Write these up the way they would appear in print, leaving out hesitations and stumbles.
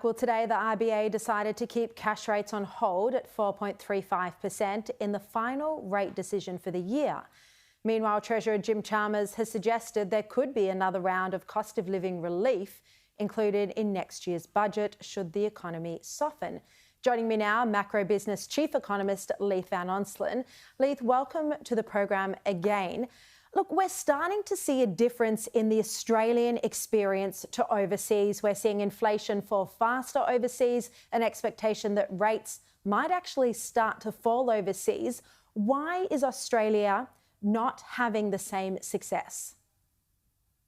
Well, today the RBA decided to keep cash rates on hold at 4.35% in the final rate decision for the year. Meanwhile, Treasurer Jim Chalmers has suggested there could be another round of cost of living relief included in next year's budget should the economy soften. Joining me now, MacroBusiness Chief Economist Leith van Onselen. Leith, welcome to the program again. Look, we're starting to see a difference in the Australian experience to overseas. We're seeing inflation fall faster overseas, an expectation that rates might actually start to fall overseas. Why is Australia not having the same success?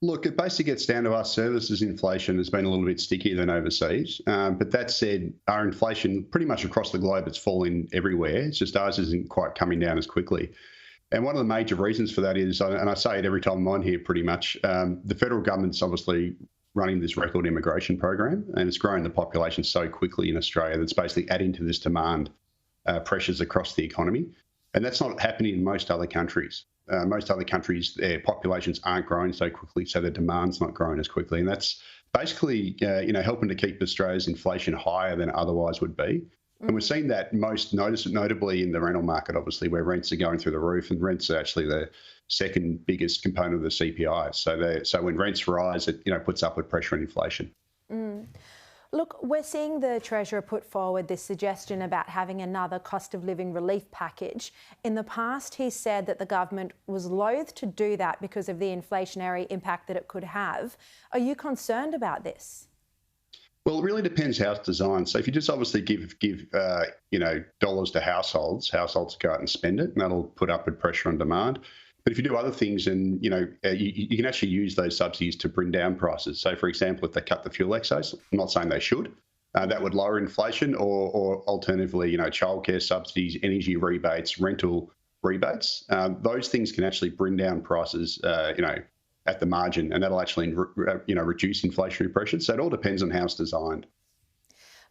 Look, it basically gets down to our services inflation has been a little bit stickier than overseas. But that said, our inflation pretty much across the globe, it's falling everywhere. It's just ours isn't quite coming down as quickly. And one of the major reasons for that is, and I say it every time I'm on here pretty much, the federal government's obviously running this record immigration program, and it's growing the population so quickly in Australia that's basically adding to this demand pressures across the economy. And that's not happening in most other countries. Most other countries, their populations aren't growing so quickly, so the demand's not growing as quickly. And that's basically, helping to keep Australia's inflation higher than it otherwise would be. And we're seeing that most notably in the rental market, obviously, where rents are going through the roof, and rents are actually the second biggest component of the CPI. So when rents rise, it puts upward pressure on inflation. Look, we're seeing the Treasurer put forward this suggestion about having another cost of living relief package. In the past, he said that the government was loath to do that because of the inflationary impact that it could have. Are you concerned about this? Well, it really depends how it's designed. So if you just obviously give dollars to households go out and spend it, and that'll put upward pressure on demand. But if you do other things, and you can actually use those subsidies to bring down prices. So, for example, if they cut the fuel excise, I'm not saying they should, that would lower inflation, or alternatively, childcare subsidies, energy rebates, rental rebates. Those things can actually bring down prices, at the margin, and that'll actually, reduce inflationary pressure. So it all depends on how it's designed.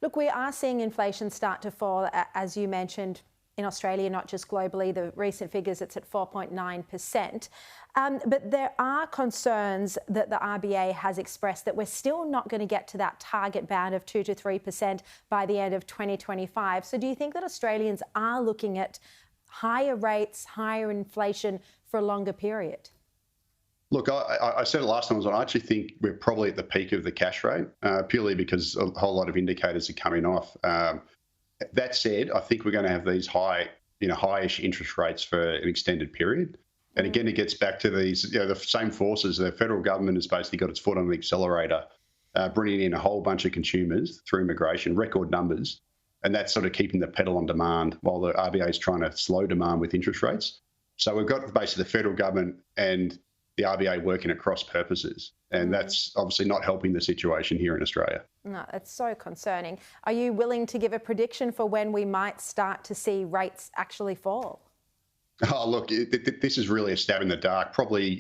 Look, we are seeing inflation start to fall, as you mentioned, in Australia, not just globally. The recent figures, it's at 4.9%. But there are concerns that the RBA has expressed that we're still not going to get to that target band of 2 to 3% by the end of 2025. So do you think that Australians are looking at higher rates, higher inflation for a longer period? Look, I said it last time, I actually think we're probably at the peak of the cash rate, purely because a whole lot of indicators are coming off. That said, I think we're going to have these high-ish interest rates for an extended period. And again, it gets back to these, the same forces. The federal government has basically got its foot on the accelerator, bringing in a whole bunch of consumers through immigration, record numbers, and that's sort of keeping the pedal on demand while the RBA is trying to slow demand with interest rates. So we've got basically the federal government and the RBA working at cross purposes, and that's obviously not helping the situation here in Australia. No, it's so concerning. Are you willing to give a prediction for when we might start to see rates actually fall? Oh, look, this is really a stab in the dark. Probably,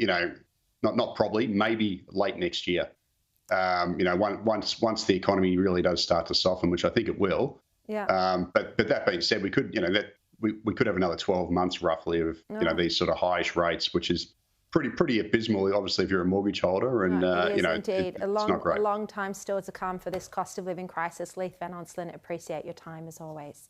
maybe late next year. Once the economy really does start to soften, which I think it will. Yeah. But that being said, we could, we could have another 12 months roughly of these sort of highish rates, which is pretty abysmal, obviously, if you're a mortgage holder, and indeed. It's not great. A long time still to come for this cost of living crisis. Leith van Onselen, appreciate your time as always.